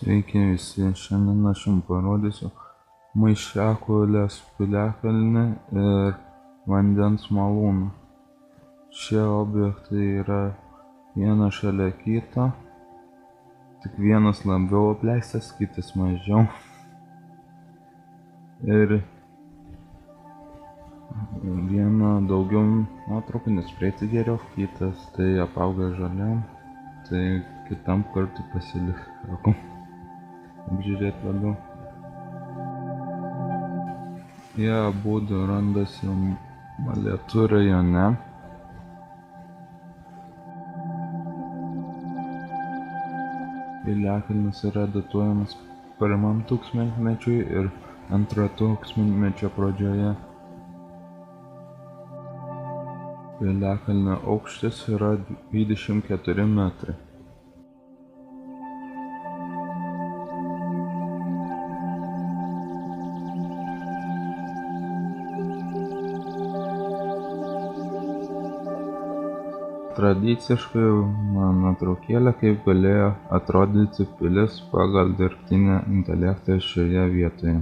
Sveiki visi, šiandien aš jums parodysiu Maišiakulės piliakalnį ir vandens malūną. Šie objektai yra vienas šalia kito, tik vienas labiau apleistas, kitas mažiau. Ir viena daugiau nuotraukų, nes prieiti geriau, kitas tai apauga žaliam, tai kitam kartui pasiliks apžiūrėti labiau. Jie abudu randasi Molėtų rajone. Piliakalnis yra datuojamas 1 tūkstantmečiui ir 2 tūkstantmečio pradžioje. Piliakalnio aukštis yra 24 metrai. Tradiciškai nuotraukėlė, kaip galėjo atrodyti pilis pagal dirbtinį intelektą šioje vietoje.